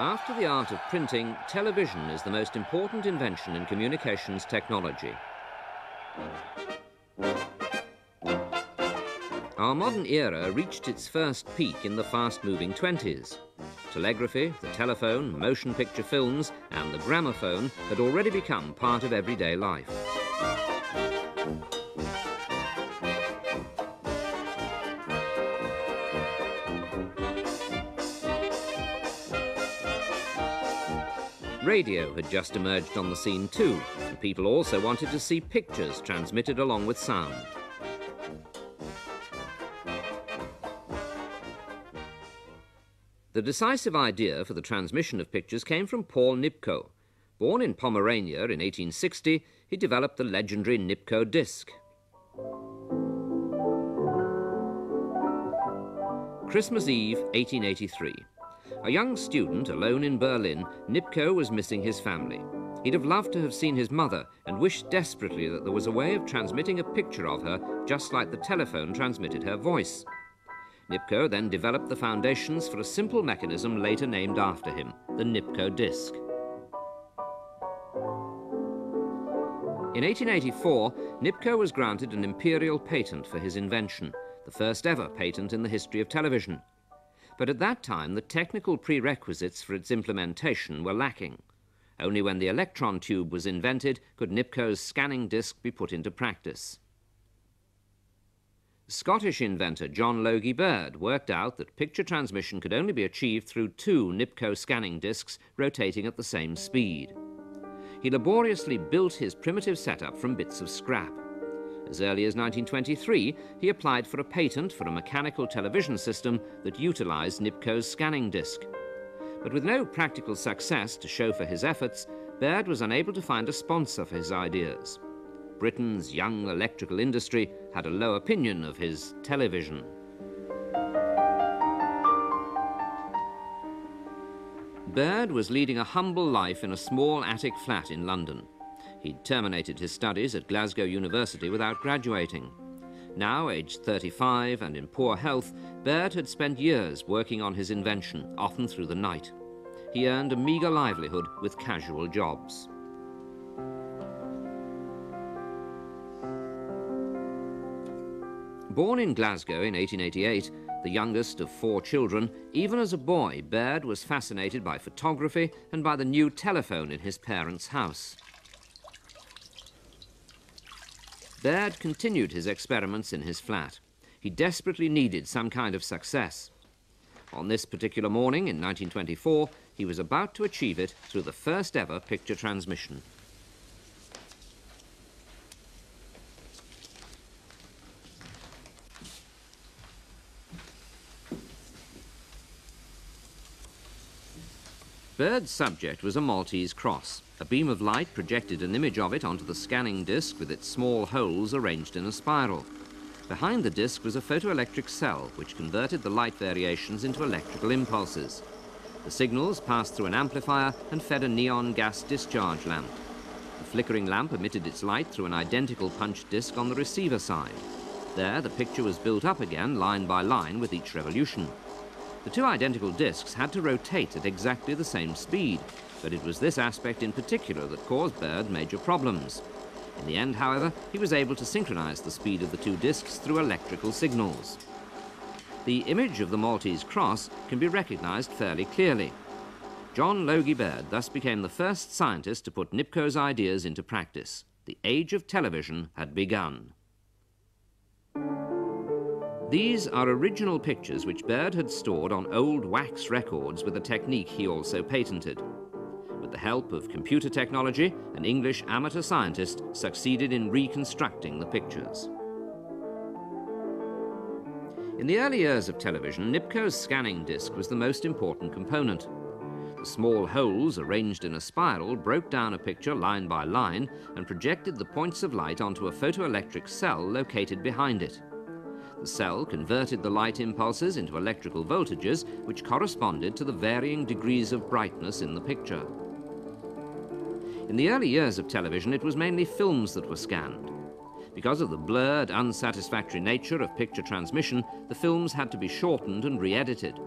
After the art of printing, television is the most important invention in communications technology. Our modern era reached its first peak in the fast-moving 20s. Telegraphy, the telephone, motion picture films, and the gramophone had already become part of everyday life. Radio had just emerged on the scene too, and people also wanted to see pictures transmitted along with sound. The decisive idea for the transmission of pictures came from Paul Nipkow. Born in Pomerania in 1860, he developed the legendary Nipkow disc. Christmas Eve, 1883. A young student alone in Berlin, Nipkow was missing his family. He'd have loved to have seen his mother and wished desperately that there was a way of transmitting a picture of her just like the telephone transmitted her voice. Nipkow then developed the foundations for a simple mechanism later named after him, the Nipkow disc. In 1884, Nipkow was granted an imperial patent for his invention, the first ever patent in the history of television. But at that time, the technical prerequisites for its implementation were lacking. Only when the electron tube was invented could Nipkow's scanning disc be put into practice. Scottish inventor John Logie Baird worked out that picture transmission could only be achieved through two Nipkow scanning discs rotating at the same speed. He laboriously built his primitive setup from bits of scrap. As early as 1923, he applied for a patent for a mechanical television system that utilized Nipkow's scanning disc. But with no practical success to show for his efforts, Baird was unable to find a sponsor for his ideas. Britain's young electrical industry had a low opinion of his television. Baird was leading a humble life in a small attic flat in London. He'd terminated his studies at Glasgow University without graduating. Now, aged 35 and in poor health, Baird had spent years working on his invention, often through the night. He earned a meagre livelihood with casual jobs. Born in Glasgow in 1888, the youngest of 4 children, even as a boy, Baird was fascinated by photography and by the new telephone in his parents' house. Baird continued his experiments in his flat. He desperately needed some kind of success. On this particular morning in 1924, he was about to achieve it through the first ever picture transmission. Baird's subject was a Maltese cross. A beam of light projected an image of it onto the scanning disc with its small holes arranged in a spiral. Behind the disc was a photoelectric cell which converted the light variations into electrical impulses. The signals passed through an amplifier and fed a neon gas discharge lamp. The flickering lamp emitted its light through an identical punched disc on the receiver side. There, the picture was built up again line by line with each revolution. The two identical discs had to rotate at exactly the same speed, but it was this aspect in particular that caused Baird major problems. In the end, however, he was able to synchronize the speed of the two discs through electrical signals. The image of the Maltese cross can be recognized fairly clearly. John Logie Baird thus became the first scientist to put Nipkow's ideas into practice. The age of television had begun. These are original pictures which Baird had stored on old wax records with a technique he also patented. With the help of computer technology, an English amateur scientist succeeded in reconstructing the pictures. In the early years of television, Nipkow's scanning disc was the most important component. The small holes arranged in a spiral broke down a picture line by line and projected the points of light onto a photoelectric cell located behind it. The cell converted the light impulses into electrical voltages which corresponded to the varying degrees of brightness in the picture. In the early years of television, it was mainly films that were scanned. Because of the blurred, unsatisfactory nature of picture transmission, the films had to be shortened and re-edited.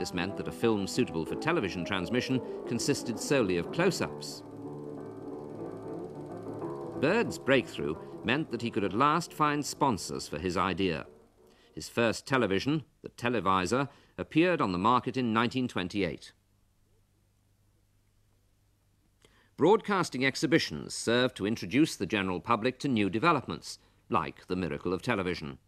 This meant that a film suitable for television transmission consisted solely of close-ups. Baird's breakthrough meant that he could at last find sponsors for his idea. His first television, the televisor, appeared on the market in 1928. Broadcasting exhibitions served to introduce the general public to new developments, like the miracle of television.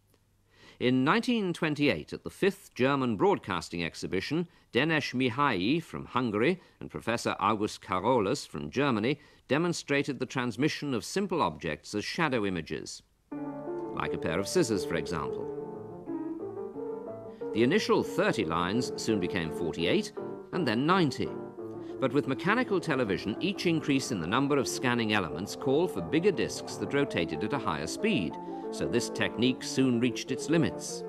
In 1928, at the 5th German Broadcasting Exhibition, Deneš Mihai from Hungary and Professor August Carolus from Germany demonstrated the transmission of simple objects as shadow images, like a pair of scissors, for example. The initial 30 lines soon became 48 and then 90. But with mechanical television, each increase in the number of scanning elements called for bigger discs that rotated at a higher speed, so this technique soon reached its limits.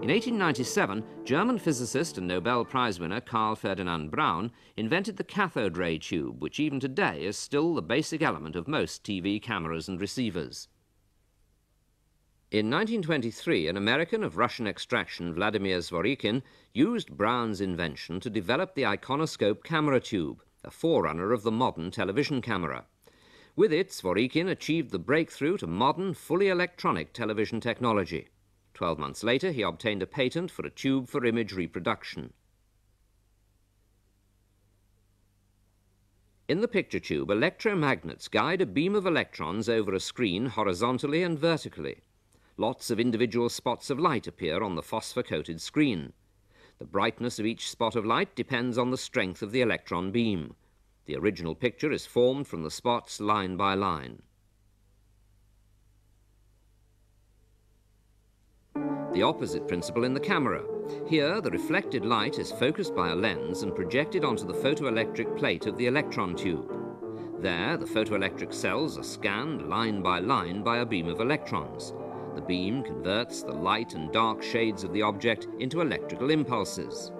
In 1897, German physicist and Nobel Prize winner Carl Ferdinand Braun invented the cathode ray tube, which even today is still the basic element of most TV cameras and receivers. In 1923, an American of Russian extraction, Vladimir Zworykin, used Braun's invention to develop the iconoscope camera tube, a forerunner of the modern television camera. With it, Zworykin achieved the breakthrough to modern, fully electronic television technology. 12 months later, he obtained a patent for a tube for image reproduction. In the picture tube, electromagnets guide a beam of electrons over a screen horizontally and vertically. Lots of individual spots of light appear on the phosphor-coated screen. The brightness of each spot of light depends on the strength of the electron beam. The original picture is formed from the spots line by line. The opposite principle in the camera. Here, the reflected light is focused by a lens and projected onto the photoelectric plate of the electron tube. There, the photoelectric cells are scanned line by a beam of electrons. The beam converts the light and dark shades of the object into electrical impulses.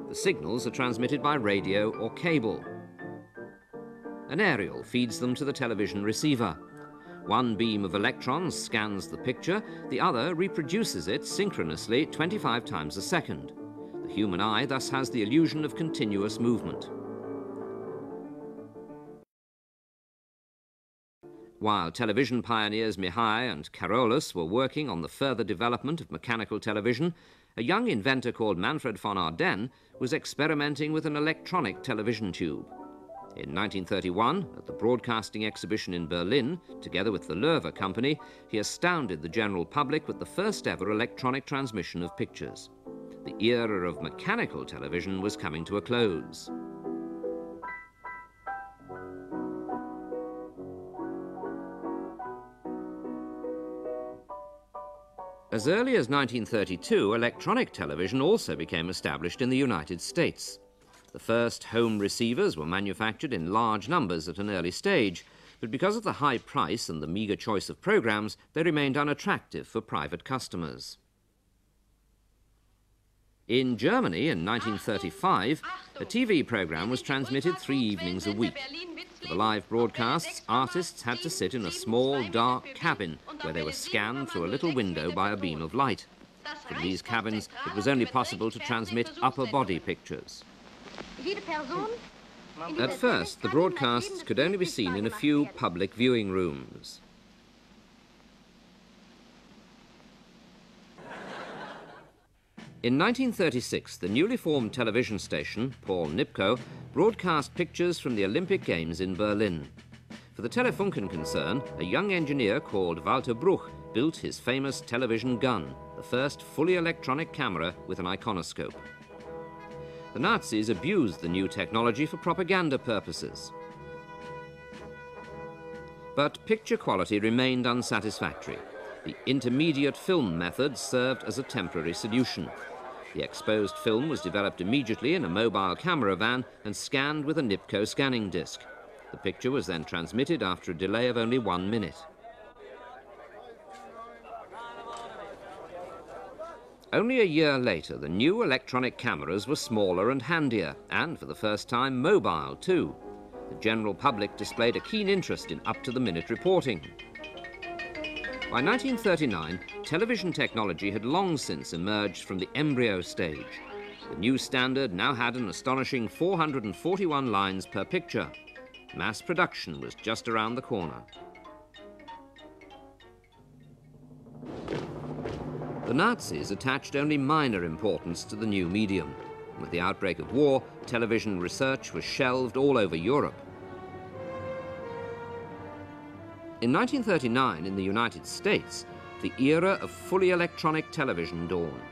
The signals are transmitted by radio or cable. An aerial feeds them to the television receiver. One beam of electrons scans the picture, the other reproduces it synchronously 25 times a second. The human eye thus has the illusion of continuous movement. While television pioneers Mihai and Carolus were working on the further development of mechanical television, a young inventor called Manfred von Ardenne was experimenting with an electronic television tube. In 1931, at the Broadcasting Exhibition in Berlin, together with the Loewe Company, he astounded the general public with the first ever electronic transmission of pictures. The era of mechanical television was coming to a close. As early as 1932, electronic television also became established in the United States. The first home receivers were manufactured in large numbers at an early stage, but because of the high price and the meagre choice of programs, they remained unattractive for private customers. In Germany in 1935, a TV program was transmitted 3 evenings a week. For the live broadcasts, artists had to sit in a small, dark cabin where they were scanned through a little window by a beam of light. From these cabins, it was only possible to transmit upper body pictures. At first, the broadcasts could only be seen in a few public viewing rooms. In 1936, the newly formed television station, Paul Nipkow, broadcast pictures from the Olympic Games in Berlin. For the Telefunken concern, a young engineer called Walter Bruch built his famous television gun, the first fully electronic camera with an iconoscope. The Nazis abused the new technology for propaganda purposes. But picture quality remained unsatisfactory. The intermediate film method served as a temporary solution. The exposed film was developed immediately in a mobile camera van and scanned with a Nipkow scanning disc. The picture was then transmitted after a delay of only 1 minute. Only a year later, the new electronic cameras were smaller and handier, and for the first time mobile too. The general public displayed a keen interest in up-to-the-minute reporting. By 1939, television technology had long since emerged from the embryo stage. The new standard now had an astonishing 441 lines per picture. Mass production was just around the corner. The Nazis attached only minor importance to the new medium. With the outbreak of war, television research was shelved all over Europe. In 1939, in the United States, the era of fully electronic television dawned.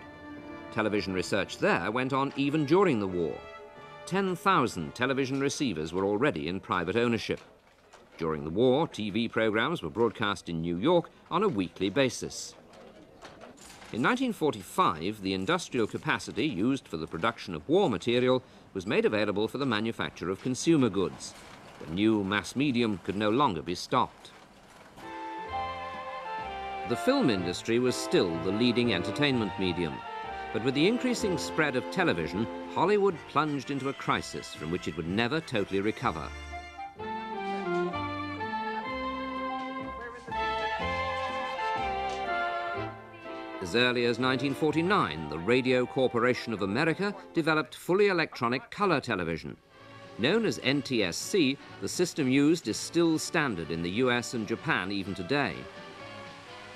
Television research there went on even during the war. 10,000 television receivers were already in private ownership. During the war, TV programs were broadcast in New York on a weekly basis. In 1945, the industrial capacity used for the production of war material was made available for the manufacture of consumer goods. The new mass medium could no longer be stopped. The film industry was still the leading entertainment medium, but with the increasing spread of television, Hollywood plunged into a crisis from which it would never totally recover. As early as 1949, the Radio Corporation of America developed fully electronic color television. Known as NTSC, the system used is still standard in the US and Japan even today.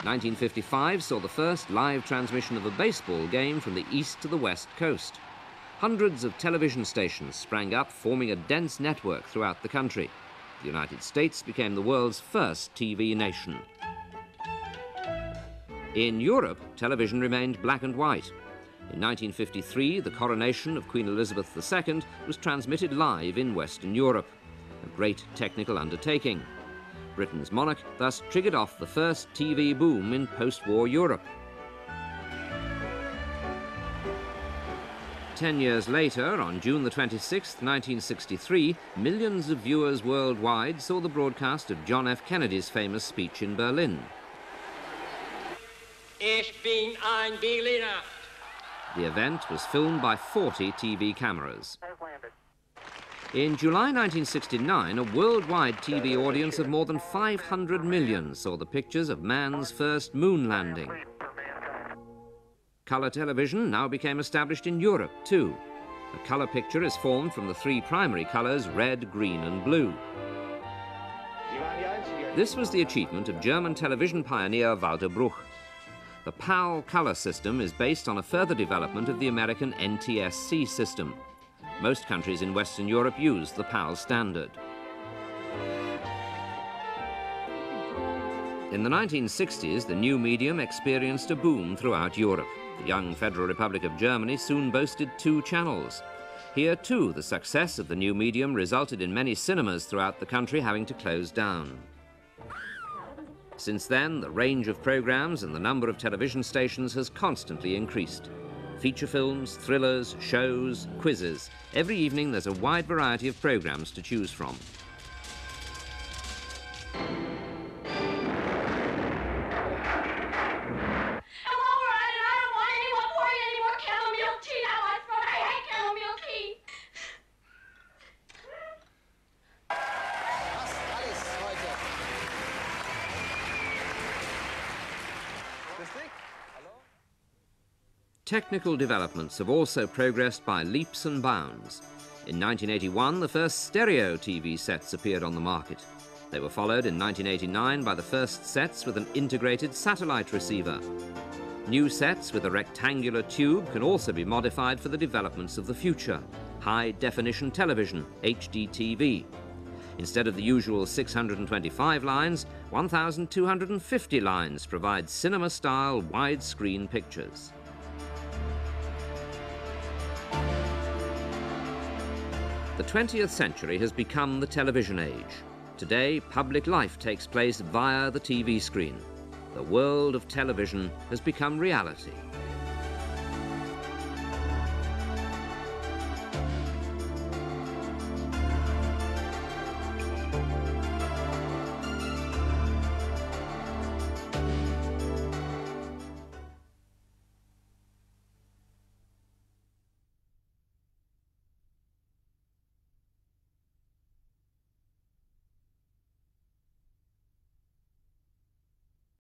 1955 saw the first live transmission of a baseball game from the east to the west coast. Hundreds of television stations sprang up, forming a dense network throughout the country. The United States became the world's first TV nation. In Europe, television remained black and white. In 1953, the coronation of Queen Elizabeth II was transmitted live in Western Europe, a great technical undertaking. Britain's monarch thus triggered off the first TV boom in post-war Europe. 10 years later, on June the 26th, 1963, millions of viewers worldwide saw the broadcast of John F. Kennedy's famous speech in Berlin. Ich bin ein Berliner. The event was filmed by 40 TV cameras. In July 1969, a worldwide TV audience of more than 500 million saw the pictures of man's first moon landing. Colour television now became established in Europe too. A colour picture is formed from the three primary colours, red, green and blue. This was the achievement of German television pioneer Walter Bruch. The PAL colour system is based on a further development of the American NTSC system. Most countries in Western Europe use the PAL standard. In the 1960s, the new medium experienced a boom throughout Europe. The young Federal Republic of Germany soon boasted 2 channels. Here, too, the success of the new medium resulted in many cinemas throughout the country having to close down. Since then, the range of programs and the number of television stations has constantly increased. Feature films, thrillers, shows, quizzes. Every evening there's a wide variety of programs to choose from. Technical developments have also progressed by leaps and bounds. In 1981, the first stereo TV sets appeared on the market. They were followed in 1989 by the first sets with an integrated satellite receiver. New sets with a rectangular tube can also be modified for the developments of the future. High-definition television, HDTV. Instead of the usual 625 lines, 1,250 lines provide cinema-style widescreen pictures. The 20th century has become the television age. Today, public life takes place via the TV screen. The world of television has become reality.